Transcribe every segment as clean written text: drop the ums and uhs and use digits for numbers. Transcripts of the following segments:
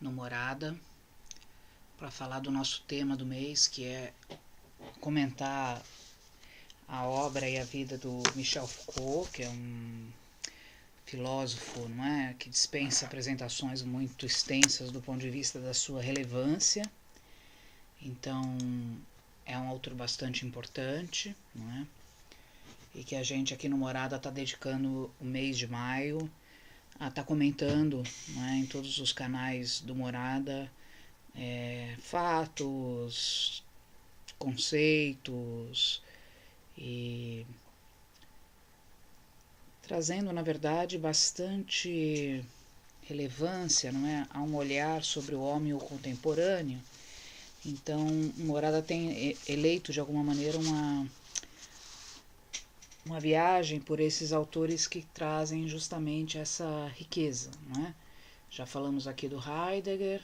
no Morada para falar do nosso tema do mês, que é comentar a obra e a vida do Michel Foucault, que é um filósofo, não é, que dispensa apresentações muito extensas do ponto de vista da sua relevância. Então, é um autor bastante importante, não é? E que a gente aqui no Morada está dedicando o mês de maio a estar comentando, não é, em todos os canais do Morada, fatos, conceitos e trazendo, na verdade, bastante relevância, não é, a um olhar sobre o homem o contemporâneo. Então, Morada tem eleito de alguma maneira uma viagem por esses autores que trazem justamente essa riqueza, não é? Já falamos aqui do Heidegger,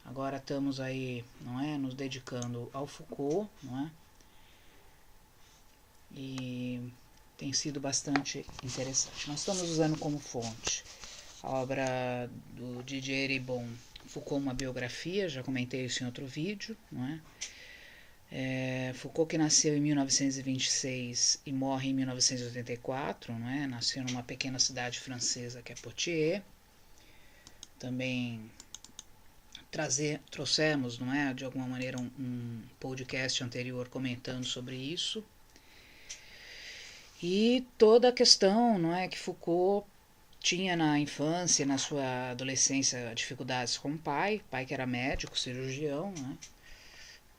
agora estamos aí, não é, nos dedicando ao Foucault, não é? E tem sido bastante interessante. Nós estamos usando como fonte a obra do Didier Eribon, Foucault, uma biografia, já comentei isso em outro vídeo, não é? Foucault, que nasceu em 1926 e morre em 1984, não é? Nasceu numa pequena cidade francesa que é Poitiers. Também trouxemos, não é, de alguma maneira um podcast anterior comentando sobre isso. E toda a questão, não é, que Foucault tinha na infância, na sua adolescência, dificuldades com o pai que era médico, cirurgião, né?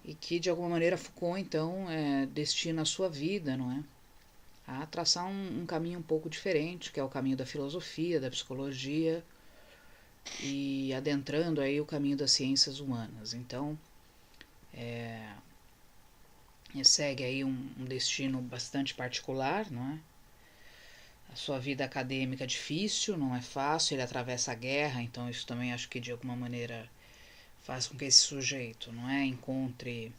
E que de alguma maneira Foucault então destina a sua vida, não é, a traçar um caminho um pouco diferente, que é o caminho da filosofia, da psicologia e adentrando aí o caminho das ciências humanas. Então segue aí um destino bastante particular, não é? A sua vida acadêmica é difícil, não é fácil, ele atravessa a guerra, então isso também acho que de alguma maneira faz com que esse sujeito, não é, encontre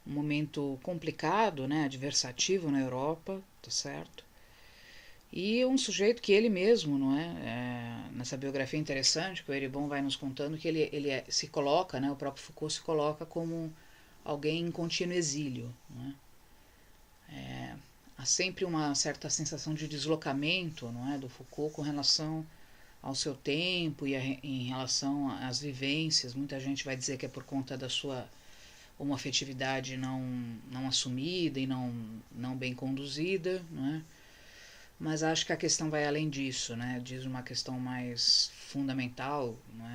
um momento complicado, né, adversativo na Europa, tá certo? E um sujeito que ele mesmo, não é, nessa biografia interessante que o Eribon vai nos contando, que ele se coloca, né, o próprio Foucault se coloca como alguém em contínuo exílio, não é? Há sempre uma certa sensação de deslocamento, não é, do Foucault com relação ao seu tempo e em relação às vivências. Muita gente vai dizer que é por conta da sua homoafetividade não assumida e não bem conduzida, não é? Mas acho que a questão vai além disso, né? Diz uma questão mais fundamental, não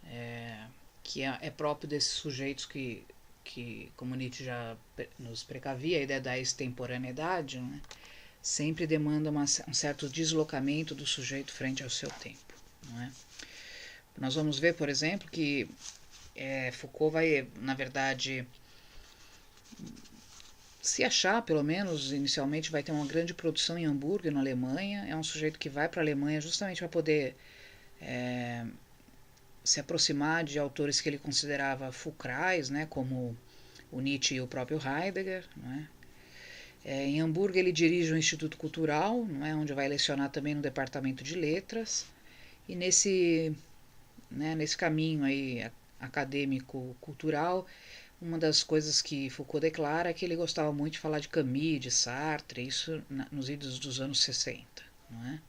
é? Que é próprio desses sujeitos que, como Nietzsche já nos precavia, a ideia da extemporaneidade, né, sempre demanda um certo deslocamento do sujeito frente ao seu tempo. Não é? Nós vamos ver, por exemplo, que Foucault vai, na verdade, se achar, pelo menos inicialmente, vai ter uma grande produção em Hamburgo, na Alemanha. É um sujeito que vai para a Alemanha justamente para poder se aproximar de autores que ele considerava fulcrais, né, como o Nietzsche e o próprio Heidegger. Não é? Em Hamburgo ele dirige o Instituto Cultural, não é, onde vai lecionar também no departamento de letras. E nesse caminho aí acadêmico cultural, uma das coisas que Foucault declara é que ele gostava muito de falar de Camus, de Sartre, isso nos idos dos anos 60. Não é?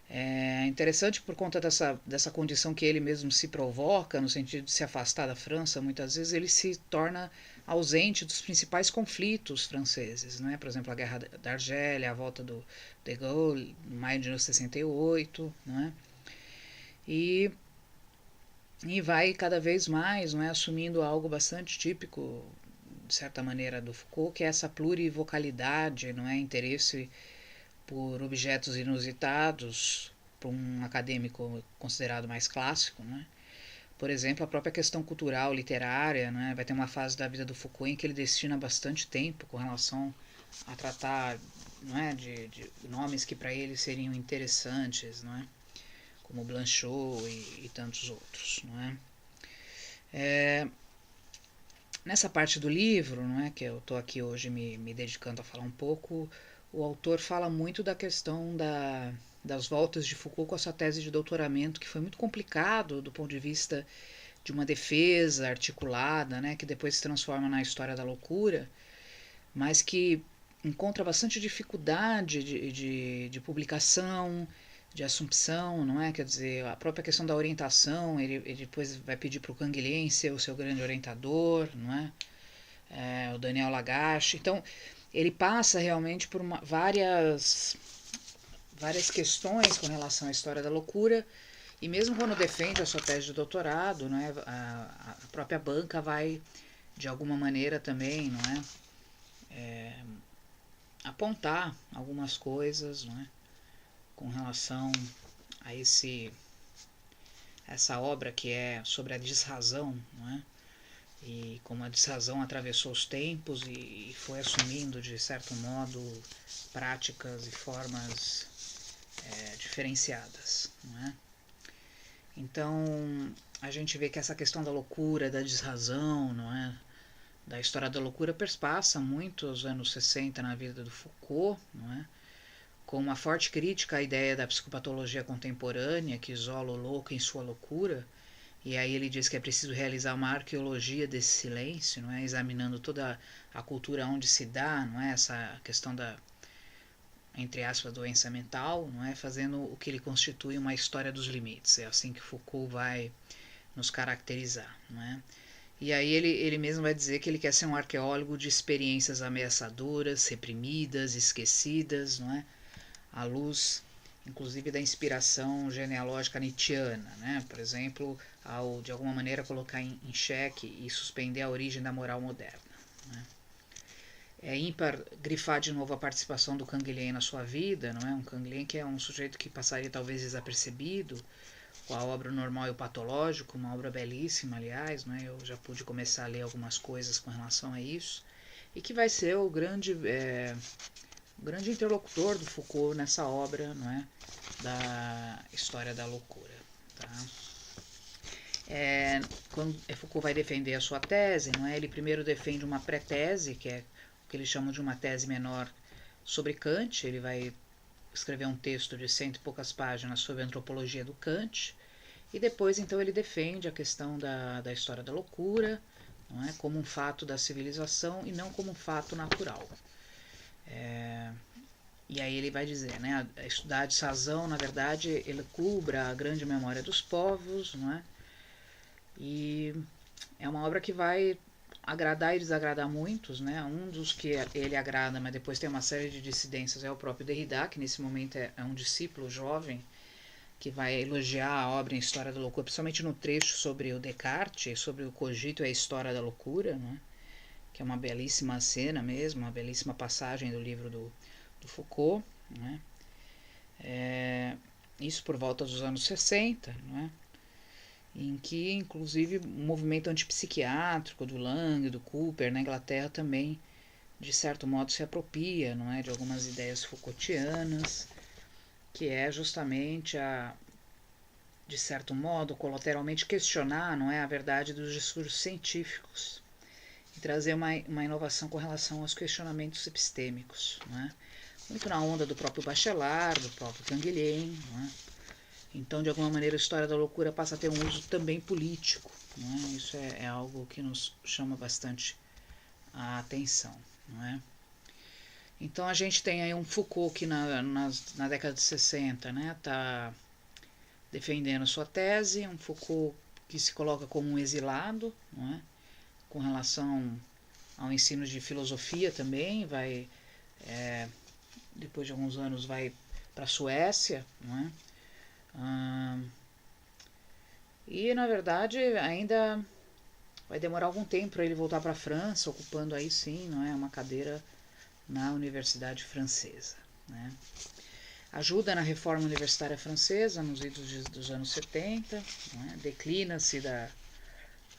É interessante por conta dessa condição que ele mesmo se provoca, no sentido de se afastar da França, muitas vezes ele se torna ausente dos principais conflitos franceses, né? Por exemplo, a Guerra da Argélia, a volta do de Gaulle, em maio de 1968, né? E vai cada vez mais, não é, assumindo algo bastante típico, de certa maneira, do Foucault, que é essa plurivocalidade, não é, interesse por objetos inusitados, para um acadêmico considerado mais clássico, né? Por exemplo, a própria questão cultural, literária, né? Vai ter uma fase da vida do Foucault em que ele destina bastante tempo com relação a tratar, não é, de nomes que para ele seriam interessantes, não é? Como Blanchot e tantos outros, não é? Nessa parte do livro, não é, que eu estou aqui hoje me dedicando a falar um pouco, o autor fala muito da questão das voltas de Foucault com a sua tese de doutoramento, que foi muito complicado do ponto de vista de uma defesa articulada, né, que depois se transforma na História da Loucura, mas que encontra bastante dificuldade de publicação, de assumpção, não é? Quer dizer, a própria questão da orientação, ele depois vai pedir para o Canguilhem ser o seu grande orientador, não é? O Daniel Lagache. Então, ele passa realmente por várias questões com relação à História da Loucura, e mesmo quando defende a sua tese de doutorado, não é? A própria banca vai, de alguma maneira também, não é? Apontar algumas coisas, não é? Com relação a essa obra que é sobre a desrazão, não é? E como a desrazão atravessou os tempos e foi assumindo, de certo modo, práticas e formas diferenciadas, não é? Então, a gente vê que essa questão da loucura, da desrazão, não é? Da História da Loucura perpassa muito os anos 60 na vida do Foucault, não é? Com uma forte crítica à ideia da psicopatologia contemporânea, que isola o louco em sua loucura, e aí ele diz que é preciso realizar uma arqueologia desse silêncio, não é? Examinando toda a cultura onde se dá, não é? Essa questão da, entre aspas, doença mental, não é? Fazendo o que ele constitui uma história dos limites. É assim que Foucault vai nos caracterizar, não é? E aí ele mesmo vai dizer que ele quer ser um arqueólogo de experiências ameaçadoras, reprimidas, esquecidas, não é? À luz, inclusive, da inspiração genealógica nietzschiana, né? Por exemplo, ao de alguma maneira colocar em xeque e suspender a origem da moral moderna, né? É ímpar grifar de novo a participação do Canguilhem na sua vida, não é? Um Canguilhem que é um sujeito que passaria talvez desapercebido, com a obra Normal e o Patológico, uma obra belíssima, aliás, né? Eu já pude começar a ler algumas coisas com relação a isso, e que vai ser o grande interlocutor do Foucault nessa obra, não é? Da História da Loucura. Tá? Quando Foucault vai defender a sua tese, não é? Ele primeiro defende uma pré-tese, que é o que eles chamam de uma tese menor sobre Kant. Ele vai escrever um texto de 100 e poucas páginas sobre a antropologia do Kant, e depois então ele defende a questão da História da Loucura, não é? Como um fato da civilização e não como um fato natural. E aí ele vai dizer, né, estudar a desrazão, na verdade, ele cubra a grande memória dos povos, não é? E é uma obra que vai agradar e desagradar muitos, né? Um dos que ele agrada, mas depois tem uma série de dissidências, é o próprio Derrida, que nesse momento é um discípulo jovem, que vai elogiar a obra em História da Loucura, principalmente no trecho sobre o Descartes, sobre o cogito e a história da loucura, né? Que é uma belíssima cena mesmo, uma belíssima passagem do livro do Foucault, né? Isso por volta dos anos 60, né? Em que, inclusive, o movimento antipsiquiátrico do Lang, do Cooper, na Inglaterra também, de certo modo, se apropria, não é, de algumas ideias Foucaultianas, que é justamente de certo modo, colateralmente questionar, não é, a verdade dos discursos científicos e trazer uma inovação com relação aos questionamentos epistêmicos, não é? Muito na onda do próprio Bachelard, do próprio Canguilhem, não é? Então, de alguma maneira, a História da Loucura passa a ter um uso também político, não é? Isso é algo que nos chama bastante a atenção, não é? Então, a gente tem aí um Foucault que na década de 60, né, está defendendo sua tese, um Foucault que se coloca como um exilado, não é? Com relação ao ensino de filosofia também, vai, depois de alguns anos, vai para a Suécia, não é? E, na verdade, ainda vai demorar algum tempo para ele voltar para a França, ocupando aí sim, não é, uma cadeira na Universidade Francesa, né? Ajuda na reforma universitária francesa nos idos dos anos 70, né? Declina-se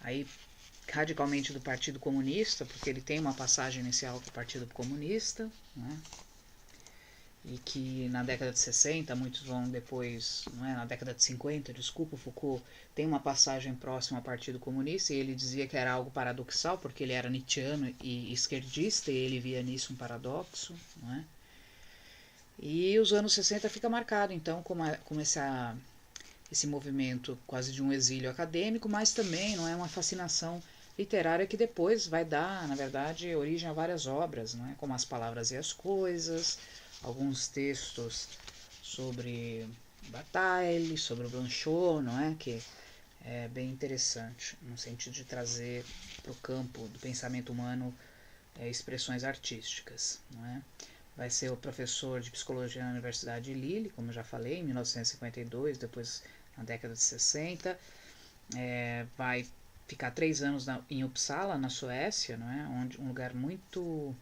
aí radicalmente do Partido Comunista, porque ele tem uma passagem inicial para o Partido Comunista, né? E que na década de 60, muitos vão depois, não é, na década de 50, desculpa, Foucault tem uma passagem próxima ao Partido Comunista, e ele dizia que era algo paradoxal, porque ele era nietzschiano e esquerdista, e ele via nisso um paradoxo, não é? E os anos 60 fica marcado, então, como esse movimento quase de um exílio acadêmico, mas também não é uma fascinação literária que depois vai dar, na verdade, origem a várias obras, não é? Como As Palavras e as Coisas, alguns textos sobre Bataille, sobre o Blanchot, não é? Que é bem interessante, no sentido de trazer para o campo do pensamento humano expressões artísticas, não é? Vai ser o professor de psicologia na Universidade de Lille, como eu já falei, em 1952, depois na década de 60. Vai ficar 3 anos em Uppsala, na Suécia, não é? Onde, um lugar muito,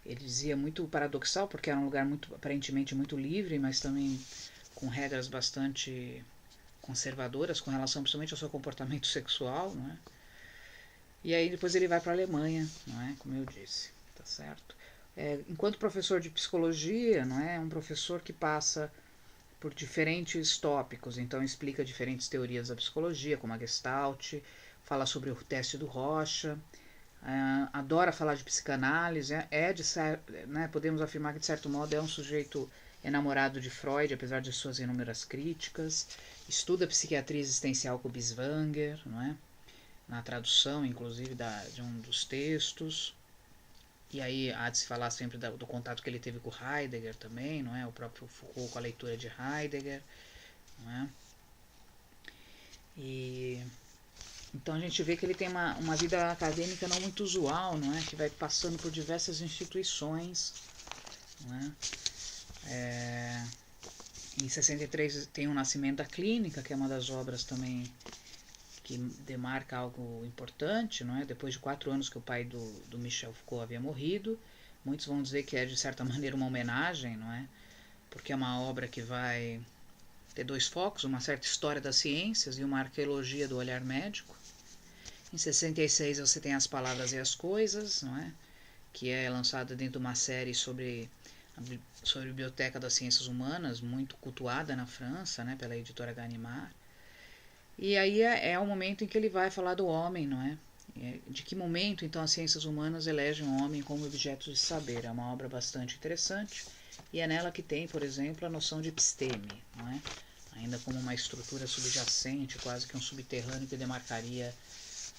ele dizia, muito paradoxal, porque era um lugar muito, aparentemente muito livre, mas também com regras bastante conservadoras com relação principalmente ao seu comportamento sexual, não é? E aí depois ele vai para a Alemanha, não é? Como eu disse, tá certo? Enquanto professor de psicologia, não é um professor que passa por diferentes tópicos, então explica diferentes teorias da psicologia, como a Gestalt, fala sobre o teste do Rocha, adora falar de psicanálise, né, podemos afirmar que de certo modo é um sujeito enamorado de Freud, apesar de suas inúmeras críticas, estuda psiquiatria existencial com Binswanger, não é? Na tradução, inclusive, de um dos textos. E aí há de se falar sempre do contato que ele teve com Heidegger também, não é? O próprio Foucault com a leitura de Heidegger, não é? E então a gente vê que ele tem uma vida acadêmica não muito usual, não é? Que vai passando por diversas instituições, não é? Em 63 tem o Nascimento da Clínica, que é uma das obras também que demarca algo importante, não é? Depois de 4 anos que o pai do Michel Foucault havia morrido, muitos vão dizer que é de certa maneira uma homenagem, não é? Porque é uma obra que vai ter 2 focos, uma certa história das ciências e uma arqueologia do olhar médico. Em 66 você tem As Palavras e as Coisas, não é? Que é lançada dentro de uma série sobre a Biblioteca das Ciências Humanas, muito cultuada na França, né, pela editora Gallimard. E aí é o momento em que ele vai falar do homem, não é? De que momento, então, as ciências humanas elegem o homem como objeto de saber. É uma obra bastante interessante e é nela que tem, por exemplo, a noção de episteme, não é? Ainda como uma estrutura subjacente, quase que um subterrâneo que demarcaria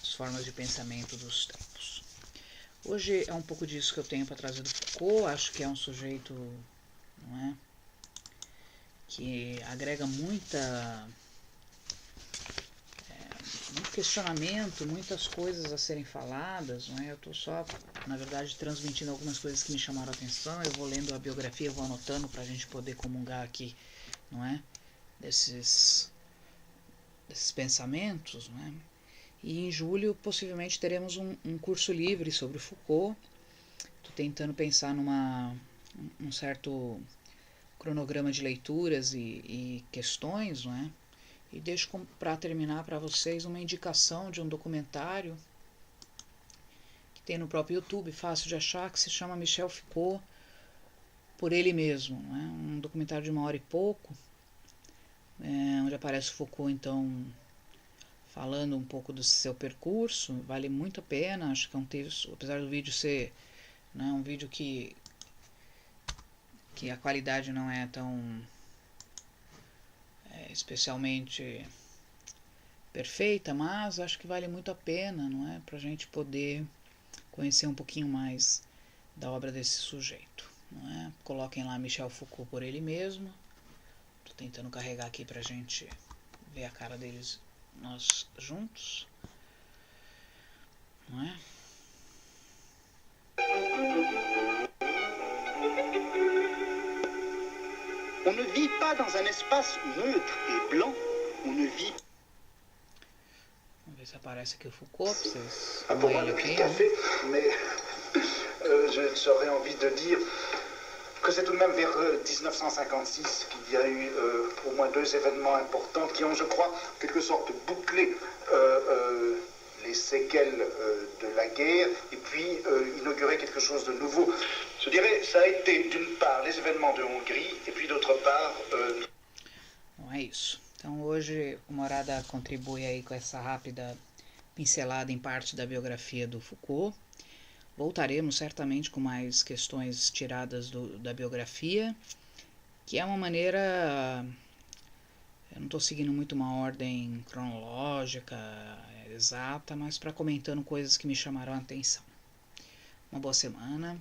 as formas de pensamento dos tempos. Hoje é um pouco disso que eu tenho para trazer do Foucault. Acho que é um sujeito, não é, que agrega muito questionamento, muitas coisas a serem faladas, não é? Eu estou só, na verdade, transmitindo algumas coisas que me chamaram a atenção. Eu vou lendo a biografia, vou anotando para a gente poder comungar aqui, não é? Desses pensamentos, não é? E em julho, possivelmente, teremos um curso livre sobre Foucault. Estou tentando pensar um certo cronograma de leituras e questões, não é? E deixo para terminar para vocês uma indicação de um documentário que tem no próprio YouTube, fácil de achar, que se chama Michel Foucault por ele mesmo. Não é? Um documentário de 1 hora e pouco, onde aparece Foucault, então, falando um pouco do seu percurso. Vale muito a pena, acho que é um texto, apesar do vídeo ser, né, um vídeo que a qualidade não é tão especialmente perfeita, mas acho que vale muito a pena, não é, para a gente poder conhecer um pouquinho mais da obra desse sujeito, não é? Coloquem lá Michel Foucault por ele mesmo. Estou tentando carregar aqui para a gente ver a cara deles, nós juntos, não é? On ne vit pas dans un espace neutre et blanc. On ne vit. Vamos ver se aparece aqui o Foucault, pra vocês. Pour moi, depuis café, mais j'aurais envie de dire que c'est tout de même vers 1956 qu'il y a eu au moins 2 événements importants qui ont, je crois, en quelque sorte bouclé les séquelles de la guerre et puis inauguré quelque chose de nouveau. Je dirais, ça a été d'une part les événements de Hongrie et puis d'autre part... Bom, é isso. Então hoje o Morada contribui aí com essa rápida pincelada em parte da biografia do Foucault. Voltaremos certamente com mais questões tiradas da biografia. que é uma maneira. Eu não estou seguindo muito uma ordem cronológica exata, mas para comentando coisas que me chamaram a atenção. Uma boa semana.